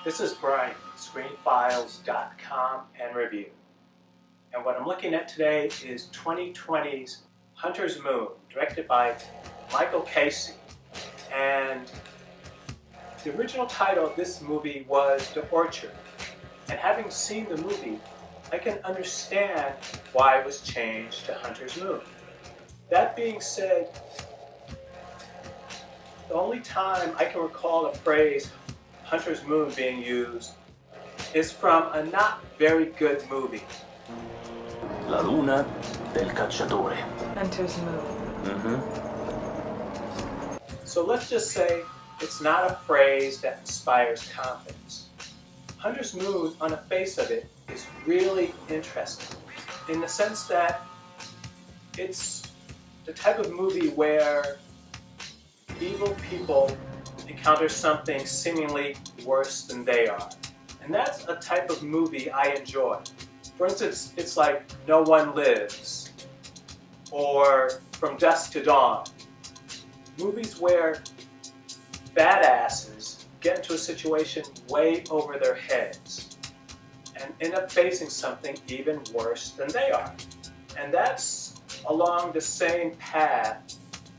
This is Brian, screenfiles.com and review. And what I'm looking at today is 2020's Hunter's Moon, directed by Michael Casey. And the original title of this movie was The Orchard. And having seen the movie, I can understand why it was changed to Hunter's Moon. That being said, the only time I can recall the phrase Hunter's Moon being used is from a not very good movie. La luna del cacciatore. Hunter's Moon. So let's just say it's not a phrase that inspires confidence. Hunter's Moon, on the face of it, is really interesting in the sense that it's the type of movie where evil people encounter something seemingly worse than they are. And that's a type of movie I enjoy. For instance, it's like No One Lives, or From Dusk to Dawn. Movies where badasses get into a situation way over their heads and end up facing something even worse than they are. And that's along the same path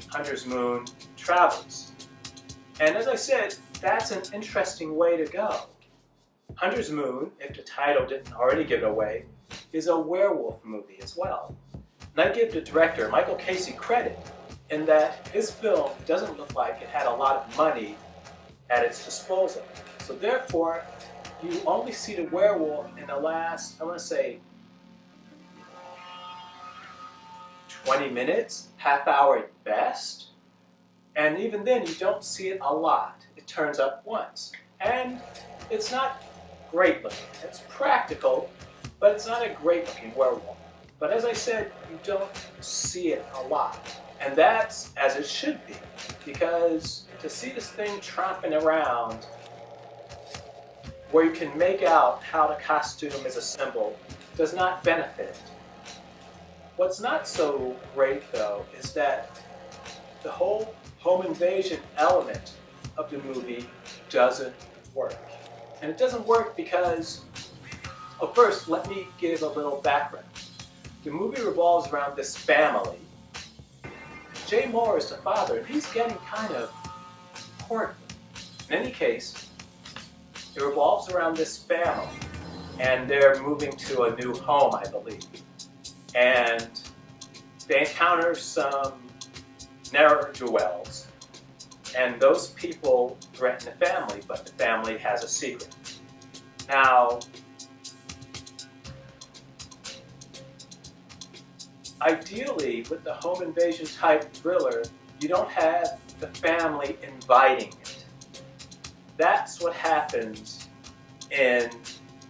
Hunter's Moon travels. And as I said, that's an interesting way to go. Hunter's Moon, if the title didn't already give it away, is a werewolf movie as well. And I give the director, Michael Casey, credit in that his film doesn't look like it had a lot of money at its disposal. So therefore, you only see the werewolf in the last, I want to say, 20 minutes, half hour at best. And even then, you don't see it a lot. It turns up once. And it's not great looking. It's practical, but it's not a great looking werewolf. But as I said, you don't see it a lot. And that's as it should be. Because to see this thing tromping around where you can make out how the costume is assembled does not benefit it. What's not so great, though, is that the whole home invasion element of the movie doesn't work. And it doesn't work because, well, first, let me give a little background. The movie revolves around this family. Jay Moore is the father, and he's getting kind of portly. In any case, it revolves around this family, and they're moving to a new home, I believe. And they encounter some ne'er-do-wells, and those people threaten the family, but the family has a secret. Now, ideally, with the home invasion type thriller, you don't have the family inviting it. That's what happens in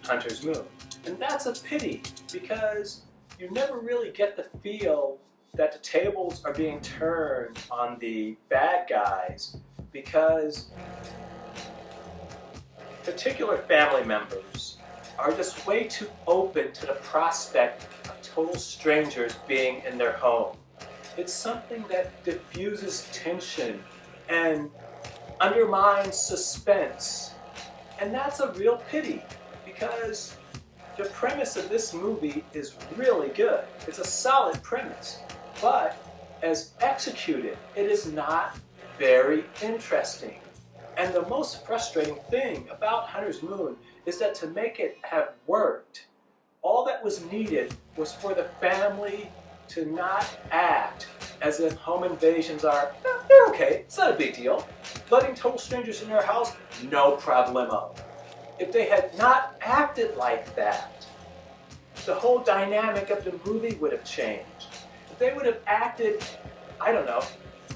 Hunter's Moon. And that's a pity, because you never really get the feel that the tables are being turned on the bad guys, because particular family members are just way too open to the prospect of total strangers being in their home. It's something that diffuses tension and undermines suspense. And that's a real pity, because the premise of this movie is really good. It's a solid premise. But as executed, it is not very interesting. And the most frustrating thing about Hunter's Moon is that to make it have worked, all that was needed was for the family to not act as if home invasions are, they're okay, it's not a big deal. Letting total strangers in their house, no problemo. If they had not acted like that, the whole dynamic of the movie would have changed. If they would have acted, I don't know,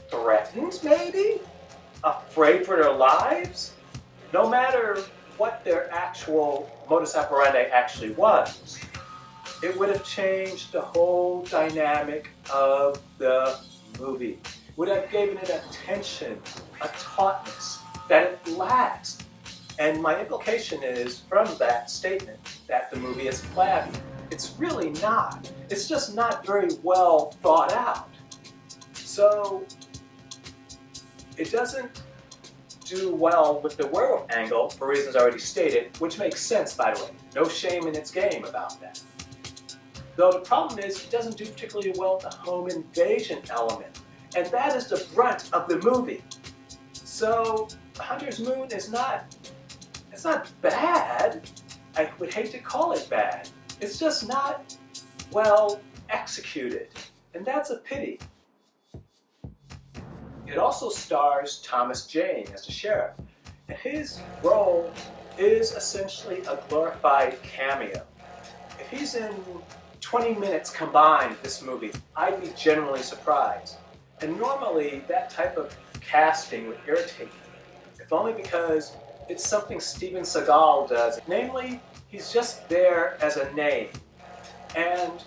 threatened maybe? Afraid for their lives? No matter what their actual modus operandi actually was, it would have changed the whole dynamic of the movie. It would have given it a tension, a tautness that it lacks. And my implication is from that statement that the movie is flabby. It's really not. It's just not very well thought out. So it doesn't do well with the werewolf angle for reasons already stated, which makes sense, by the way. No shame in its game about that. Though the problem is it doesn't do particularly well with the home invasion element, and that is the brunt of the movie. So Hunter's Moon is not bad. I would hate to call it bad. It's just not well executed, and that's a pity. It also stars Thomas Jane as the sheriff, and his role is essentially a glorified cameo. If he's in 20 minutes combined with this movie, I'd be genuinely surprised. And normally that type of casting would irritate me, if only because it's something Steven Seagal does. Namely, he's just there as a name. And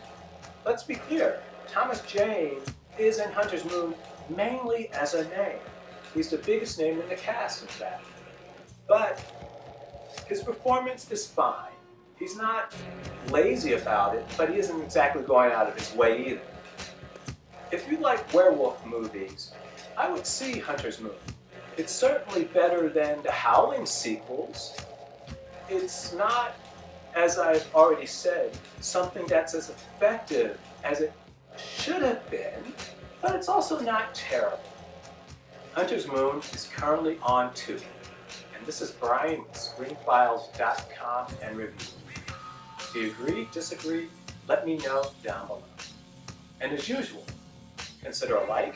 let's be clear, Thomas Jane is in Hunter's Moon mainly as a name. He's the biggest name in the cast, in fact. But his performance is fine. He's not lazy about it, but he isn't exactly going out of his way either. If you like werewolf movies, I would see Hunter's Moon. It's certainly better than the Howling sequels. It's not, as I've already said, something that's as effective as it should have been, but it's also not terrible. Hunter's Moon is currently on Tubi, and this is Brian with ScreenFiles.com and review. Do you agree, disagree? Let me know down below. And as usual, consider a like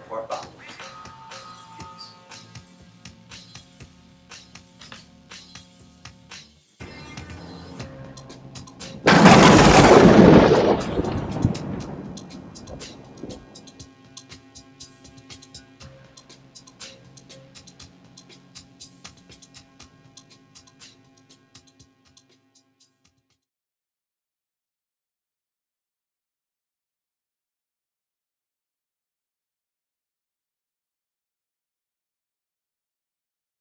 or a follow.